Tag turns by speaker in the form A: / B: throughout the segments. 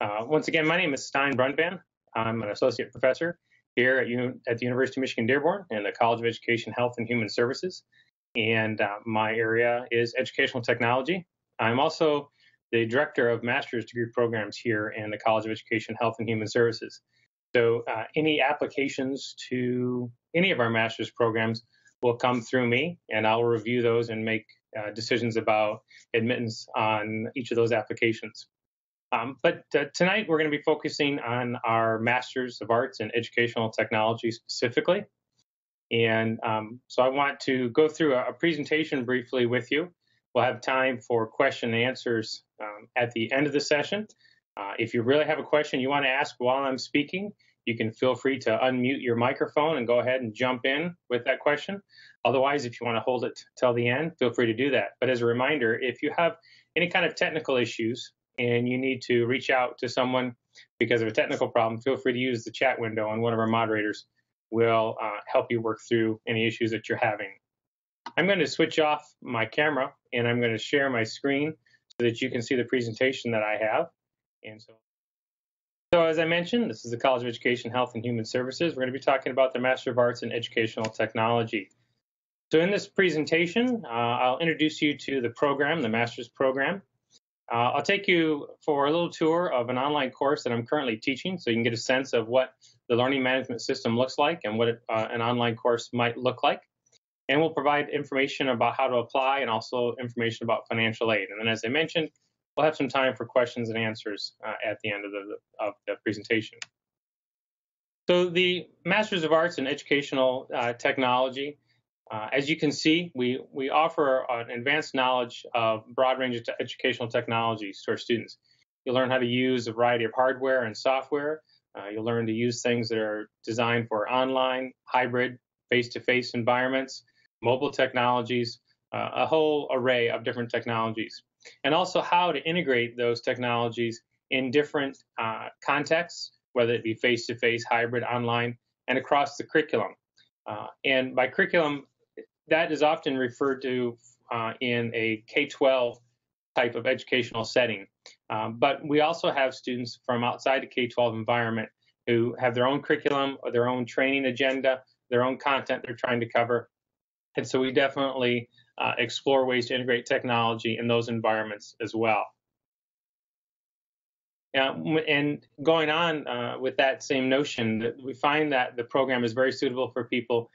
A: Once again, my name is Stein Brunban. I'm an associate professor here at the University of Michigan-Dearborn in the College of Education, Health, and Human Services. And my area is educational technology. I'm also the director of master's degree programs here in the College of Education, Health, and Human Services. So any applications to any of our master's programs will come through me, and I'll review those and make decisions about admittance on each of those applications. But tonight we're going to be focusing on our Masters of Arts in Educational Technology specifically. And so I want to go through a presentation briefly with you. We'll have time for question and answers at the end of the session. If you really have a question you want to ask while I'm speaking, you can feel free to unmute your microphone and go ahead and jump in with that question. Otherwise, if you want to hold it till the end, feel free to do that. But as a reminder, if you have any kind of technical issues and you need to reach out to someone because of a technical problem, feel free to use the chat window, and one of our moderators will help you work through any issues that you're having. I'm going to switch off my camera and I'm going to share my screen so that you can see the presentation that I have. And so as I mentioned, this is the College of Education, Health, and Human Services. We're going to be talking about the Master of Arts in Educational Technology. So in this presentation, I'll introduce you to the program, the master's program. I'll take you for a little tour of an online course that I'm currently teaching so you can get a sense of what the learning management system looks like and what an online course might look like. And we'll provide information about how to apply and also information about financial aid. And then, as I mentioned, we'll have some time for questions and answers at the end of the presentation. So the Masters of Arts in Educational Technology, as you can see, we offer an advanced knowledge of a broad range of educational technologies to our students. You'll learn how to use a variety of hardware and software. You'll learn to use things that are designed for online, hybrid, face-to-face environments, mobile technologies, a whole array of different technologies, and also how to integrate those technologies in different contexts, whether it be face-to-face, hybrid, online, and across the curriculum. And by curriculum, that is often referred to in a K-12 type of educational setting. But we also have students from outside the K-12 environment who have their own curriculum or their own training agenda, their own content they're trying to cover. And so we definitely explore ways to integrate technology in those environments as well. And going on with that same notion, we find that the program is very suitable for people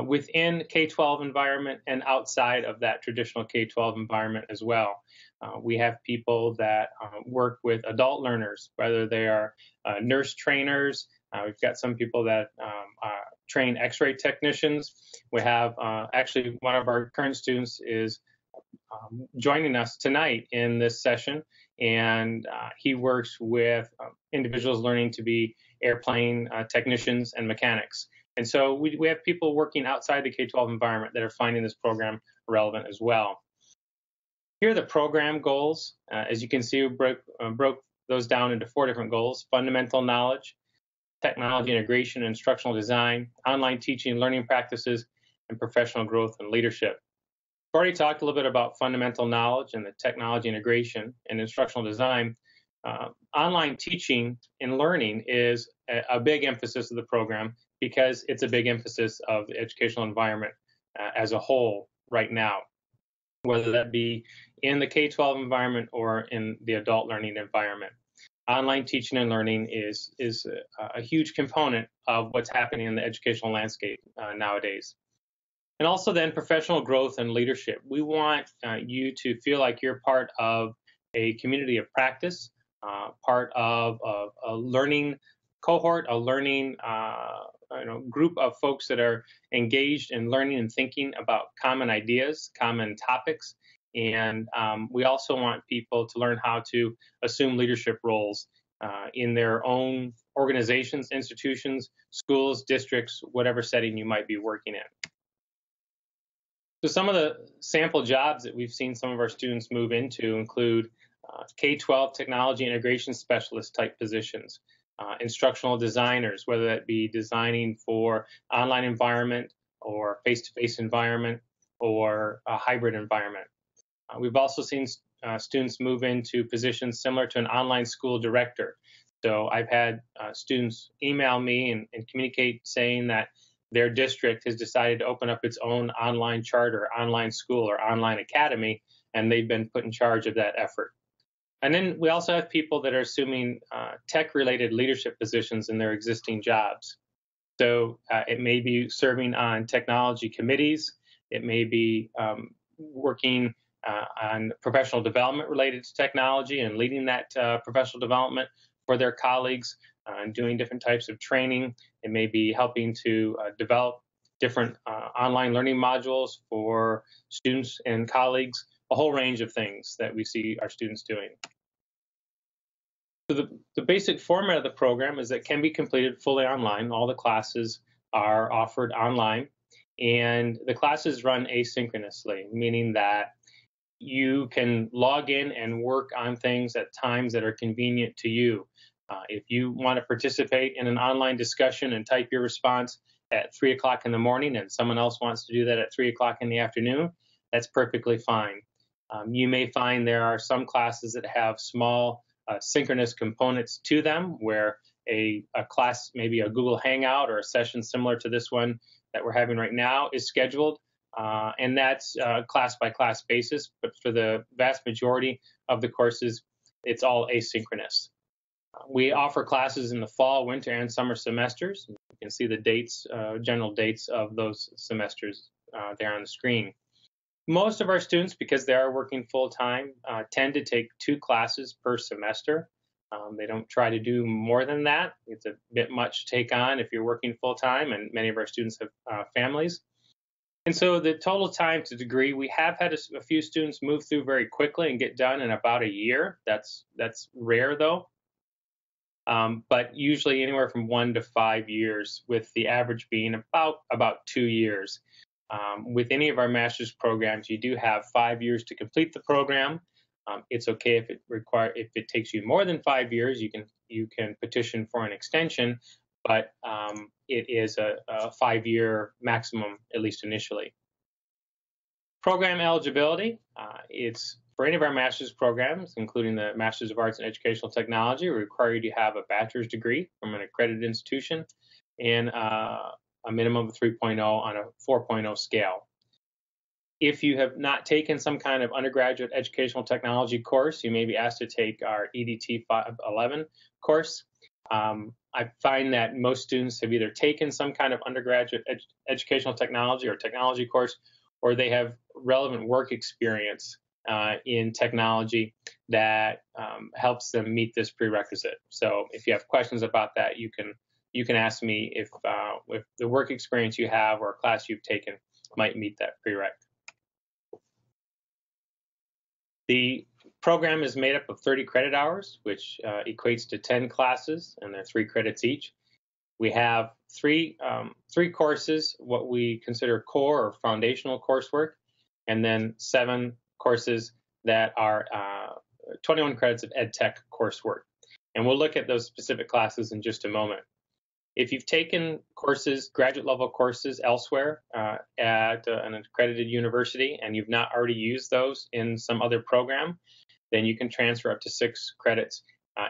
A: within K-12 environment and outside of that traditional K-12 environment as well. We have people that work with adult learners, whether they are nurse trainers. We've got some people that train X-ray technicians. We have actually one of our current students is joining us tonight in this session, and he works with individuals learning to be airplane technicians and mechanics. And so we have people working outside the K-12 environment that are finding this program relevant as well. Here are the program goals. As you can see, we broke those down into 4 different goals: fundamental knowledge, technology integration and instructional design, online teaching and learning practices, and professional growth and leadership. I've already talked a little bit about fundamental knowledge and the technology integration and instructional design. Online teaching and learning is a big emphasis of the program because it's a big emphasis of the educational environment as a whole right now, whether that be in the K-12 environment or in the adult learning environment. Online teaching and learning is a huge component of what's happening in the educational landscape nowadays. And also then professional growth and leadership. We want you to feel like you're part of a community of practice, part of a learning cohort, a learning group of folks that are engaged in learning and thinking about common ideas, common topics. And we also want people to learn how to assume leadership roles in their own organizations, institutions, schools, districts, whatever setting you might be working in. So some of the sample jobs that we've seen some of our students move into include K-12 technology integration specialist type positions, instructional designers, whether that be designing for online environment or face-to-face environment or a hybrid environment. We've also seen students move into positions similar to an online school director. So I've had students email me and communicate saying that their district has decided to open up its own online charter, online school, or online academy, and they've been put in charge of that effort. And then we also have people that are assuming tech-related leadership positions in their existing jobs. So it may be serving on technology committees. It may be working on professional development related to technology and leading that professional development for their colleagues and doing different types of training. It may be helping to develop different online learning modules for students and colleagues, a whole range of things that we see our students doing. So the basic format of the program is that it can be completed fully online. All the classes are offered online, and the classes run asynchronously, meaning that you can log in and work on things at times that are convenient to you. If you want to participate in an online discussion and type your response at 3 o'clock in the morning and someone else wants to do that at 3 o'clock in the afternoon, that's perfectly fine. You may find there are some classes that have small synchronous components to them where a class, maybe a Google Hangout or a session similar to this one that we're having right now is scheduled. And that's class by class basis, but for the vast majority of the courses, it's all asynchronous. We offer classes in the fall, winter, and summer semesters. You can see the dates, general dates of those semesters there on the screen. Most of our students, because they are working full-time, tend to take 2 classes per semester. They don't try to do more than that. It's a bit much to take on if you're working full-time, and many of our students have families. And so the total time to degree, we have had a few students move through very quickly and get done in about a year. That's rare, though. But usually anywhere from 1 to 5 years, with the average being about 2 years. With any of our master's programs, you do have 5 years to complete the program. It's okay if it takes you more than 5 years, you can petition for an extension, but it is a 5-year maximum, at least initially. Program eligibility, it's for any of our master's programs, including the Master's of Arts in Educational Technology, we require you to have a bachelor's degree from an accredited institution and a minimum of 3.0 on a 4.0 scale. If you have not taken some kind of undergraduate educational technology course, you may be asked to take our EDT 511 course. I find that most students have either taken some kind of undergraduate educational technology or technology course, or they have relevant work experience in technology that helps them meet this prerequisite. So if you have questions about that, you can ask me if the work experience you have or a class you've taken might meet that prereq. The program is made up of 30 credit hours, which equates to 10 classes, and they're 3 credits each. We have three courses, what we consider core or foundational coursework, and then 7 courses that are 21 credits of ed tech coursework. And we'll look at those specific classes in just a moment. If you've taken courses, graduate level courses elsewhere at an accredited university, and you've not already used those in some other program, then you can transfer up to 6 credits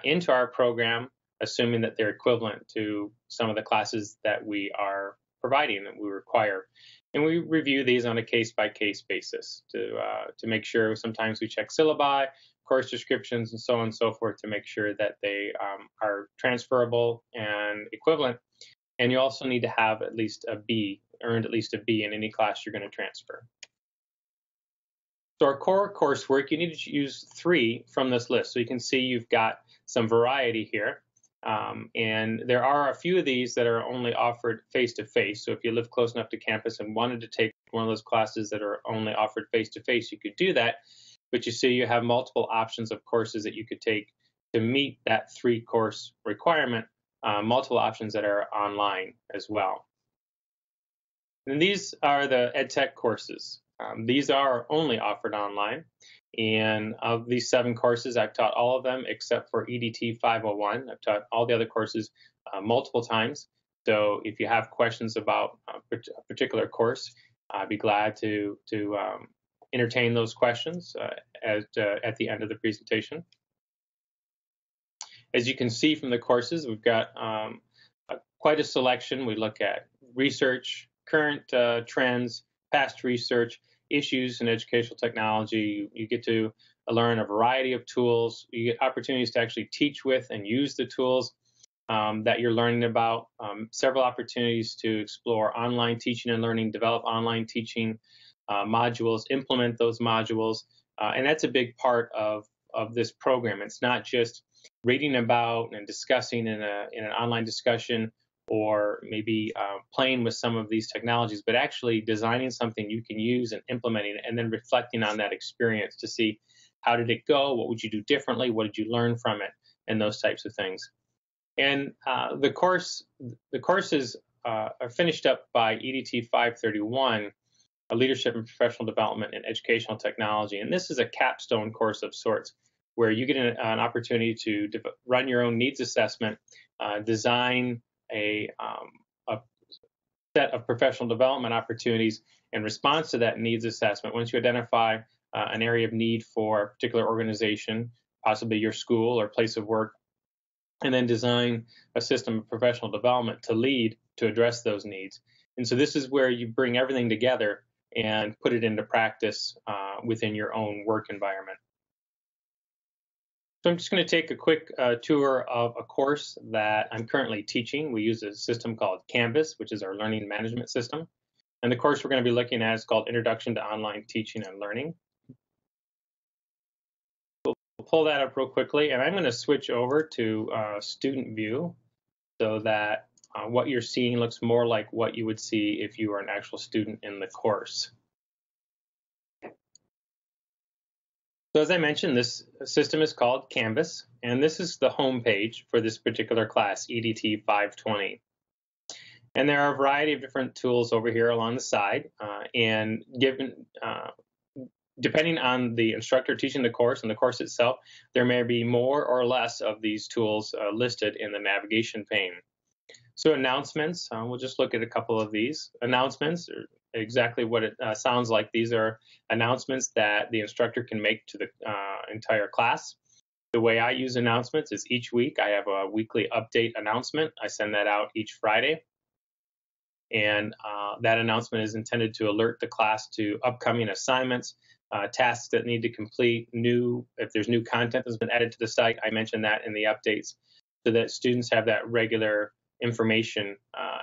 A: into our program, assuming that they're equivalent to some of the classes that we are providing, that we require. And we review these on a case-by-case basis to make sure. Sometimes we check syllabi, course descriptions, and so on and so forth to make sure that they are transferable and equivalent. And you also need to have at least a B, earned at least a B in any class you're going to transfer. So our core coursework, you need to use 3 from this list. So you can see you've got some variety here. And there are a few of these that are only offered face-to-face. So if you live close enough to campus and wanted to take one of those classes that are only offered face-to-face, you could do that. But you see you have multiple options of courses that you could take to meet that 3-course requirement, multiple options that are online as well. And these are the EdTech courses. These are only offered online. And of these 7 courses, I've taught all of them except for EDT 501. I've taught all the other courses multiple times. So if you have questions about a particular course, I'd be glad to entertain those questions at the end of the presentation. As you can see from the courses, we've got quite a selection. We look at research, current trends, past research, issues in educational technology. You get to learn a variety of tools. You get opportunities to actually teach with and use the tools that you're learning about. Several opportunities to explore online teaching and learning, develop online teaching modules, implement those modules. And that's a big part of this program. It's not just reading about and discussing in an online discussion, or maybe playing with some of these technologies, but actually designing something you can use and implementing it, and then reflecting on that experience to see how did it go, what would you do differently, what did you learn from it, and those types of things. And the courses are finished up by EDT 531, a Leadership and Professional Development in Educational Technology. And this is a capstone course of sorts, where you get an opportunity to run your own needs assessment, design a set of professional development opportunities in response to that needs assessment. Once you identify an area of need for a particular organization, possibly your school or place of work, and then design a system of professional development to lead to address those needs. And so this is where you bring everything together and put it into practice within your own work environment. So I'm just going to take a quick tour of a course that I'm currently teaching. We use a system called Canvas, which is our learning management system. And the course we're going to be looking at is called Introduction to Online Teaching and Learning. We'll pull that up real quickly, and I'm going to switch over to student view so that what you're seeing looks more like what you would see if you were an actual student in the course. So as I mentioned, this system is called Canvas, and this is the home page for this particular class, EDT 520. And there are a variety of different tools over here along the side, and depending on the instructor teaching the course and the course itself, there may be more or less of these tools listed in the navigation pane. So announcements, we'll just look at a couple of these. Announcements are exactly what it sounds like. These are announcements that the instructor can make to the entire class. The way I use announcements is each week I have a weekly update announcement. I send that out each Friday. And that announcement is intended to alert the class to upcoming assignments, tasks that need to complete, if there's new content that's been added to the site, I mentioned that in the updates, so that students have that regular information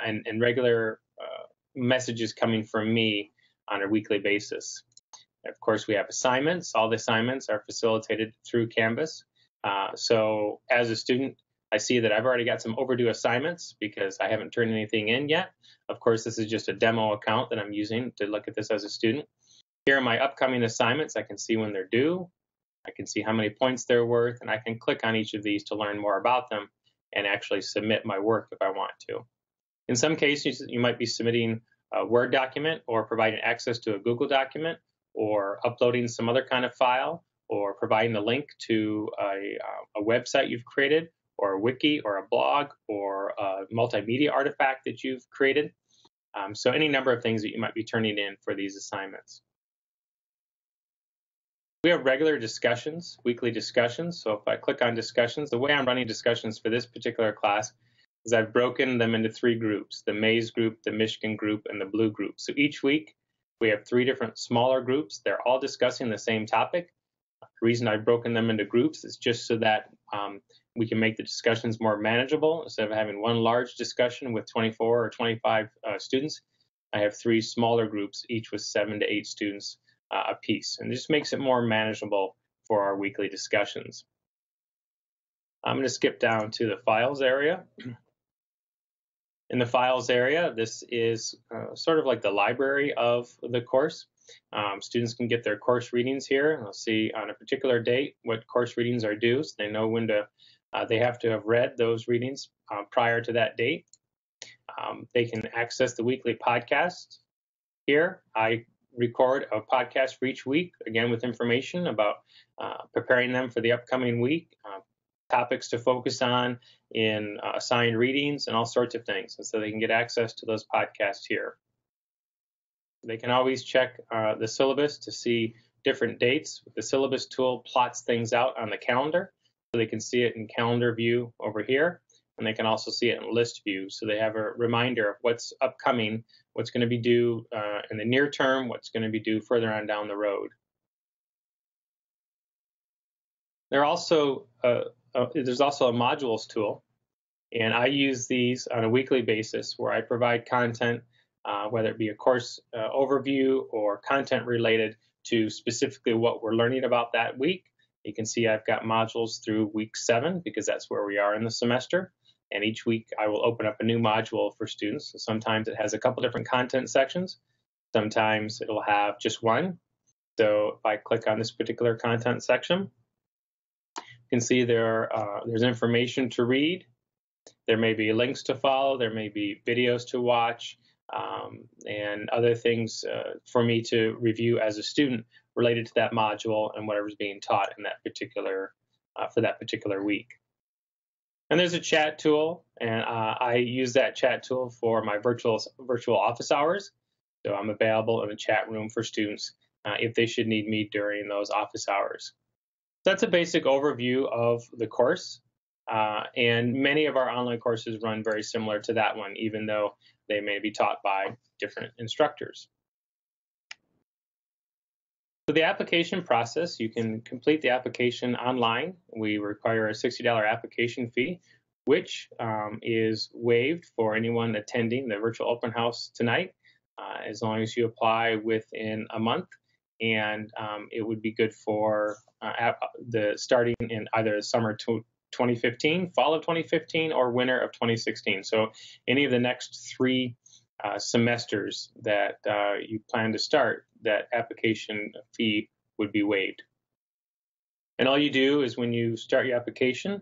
A: and regular messages coming from me on a weekly basis. Of course, we have assignments. All the assignments are facilitated through Canvas. So as a student, I see that I've already got some overdue assignments because I haven't turned anything in yet. Of course, this is just a demo account that I'm using to look at this as a student. Here are my upcoming assignments. I can see when they're due. I can see how many points they're worth, and I can click on each of these to learn more about them and actually submit my work if I want to. In some cases, you might be submitting a Word document or providing access to a Google document or uploading some other kind of file or providing a link to a website you've created or a wiki or a blog or a multimedia artifact that you've created. So any number of things that you might be turning in for these assignments. We have regular discussions, weekly discussions. So if I click on discussions, the way I'm running discussions for this particular class is I've broken them into 3 groups, the Maize group, the Michigan group, and the Blue group. So each week we have 3 different smaller groups. They're all discussing the same topic. The reason I've broken them into groups is just so that we can make the discussions more manageable. Instead of having one large discussion with 24 or 25 students, I have 3 smaller groups, each with 7 to 8 students a piece, and it just makes it more manageable for our weekly discussions. I'm going to skip down to the files area. In the files area, this is sort of like the library of the course. Students can get their course readings here. They'll see on a particular date what course readings are due, so they know when to. They have to have read those readings prior to that date. They can access the weekly podcast here. I record a podcast for each week, again with information about preparing them for the upcoming week, topics to focus on in assigned readings, and all sorts of things. And so they can get access to those podcasts here. they can always check the syllabus to see different dates. The syllabus tool plots things out on the calendar, so they can see it in calendar view over here, and they can also see it in list view, so they have a reminder of what's upcoming, what's going to be due in the near term, what's going to be due further on down the road. There's also a modules tool, and I use these on a weekly basis where I provide content, whether it be a course overview or content related to specifically what we're learning about that week. You can see I've got modules through week 7 because that's where we are in the semester. And each week I will open up a new module for students. So sometimes it has a couple different content sections. Sometimes it'll have just one. So if I click on this particular content section, you can see there's information to read. There may be links to follow. There may be videos to watch, and other things for me to review as a student related to that module and whatever's being taught in that particular for that particular week. And there's a chat tool, and I use that chat tool for my virtual office hours. So I'm available in the chat room for students if they should need me during those office hours. That's a basic overview of the course, and many of our online courses run very similar to that one, even though they may be taught by different instructors. So the application process, you can complete the application online. We require a $60 application fee, which is waived for anyone attending the virtual open house tonight, as long as you apply within a month. And it would be good for the starting in either summer 2015, fall of 2015, or winter of 2016. So any of the next 3 semesters that you plan to start, that application fee would be waived. And all you do is when you start your application,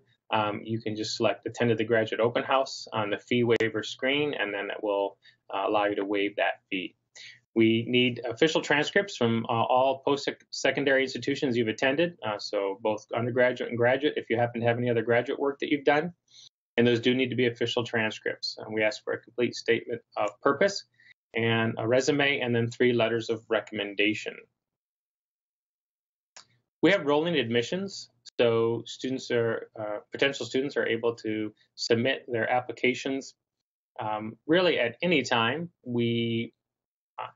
A: you can just select Attend the Graduate Open House on the fee waiver screen, and then it will allow you to waive that fee. We need official transcripts from all post-secondary institutions you've attended, so both undergraduate and graduate, if you happen to have any other graduate work that you've done. And those do need to be official transcripts. We ask for a complete statement of purpose and a resume, and then 3 letters of recommendation. We have rolling admissions, so potential students are able to submit their applications really at any time. We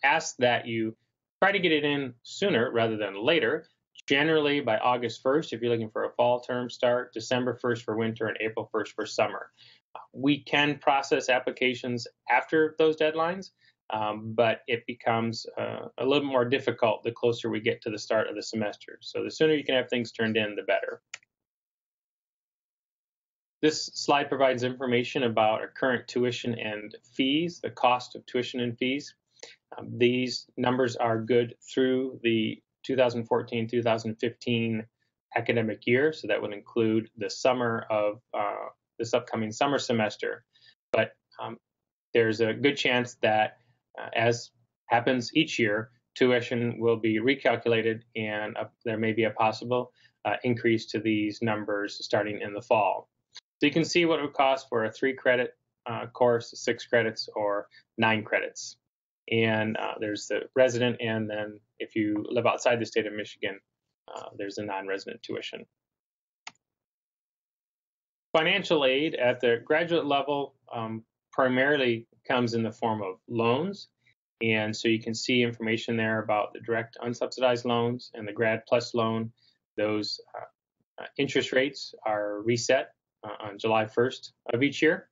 A: ask that you try to get it in sooner rather than later, generally by August 1st if you're looking for a fall term start, December 1st for winter, and April 1st for summer. We can process applications after those deadlines, but it becomes a little more difficult the closer we get to the start of the semester. So the sooner you can have things turned in, the better. This slide provides information about our current tuition and fees, the cost of tuition and fees. These numbers are good through the 2014-2015 academic year, so that would include the summer of this upcoming summer semester. But there's a good chance that, as happens each year, tuition will be recalculated, and there may be a possible increase to these numbers starting in the fall. So you can see what it would cost for a 3-credit course, 6 credits, or 9 credits. And there's the resident, and then if you live outside the state of Michigan, there's a non-resident tuition. Financial aid at the graduate level primarily comes in the form of loans. And so you can see information there about the direct unsubsidized loans and the Grad Plus loan. Those interest rates are reset on July 1st of each year.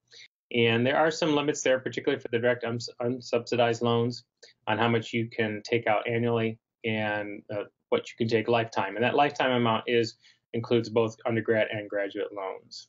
A: And there are some limits there, particularly for the direct unsubsidized loans, on how much you can take out annually and what you can take lifetime. And that lifetime amount includes both undergrad and graduate loans.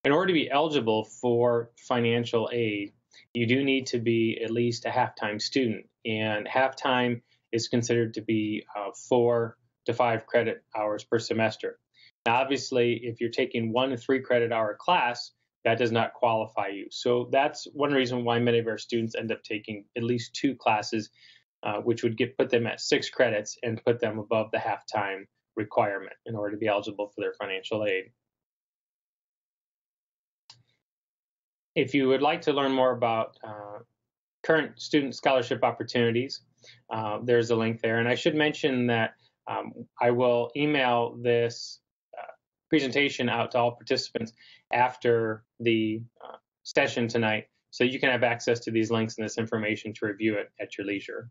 A: In order to be eligible for financial aid, you do need to be at least a half-time student. And half-time is considered to be 4 to 5 credit hours per semester. Now, obviously, if you're taking 1 to 3 credit hour class, that does not qualify you. So that's one reason why many of our students end up taking at least 2 classes, which would put them at 6 credits and put them above the half-time requirement in order to be eligible for their financial aid. If you would like to learn more about current student scholarship opportunities. There's a link there. And I should mention that I will email this presentation out to all participants after the session tonight, so you can have access to these links and this information to review it at your leisure.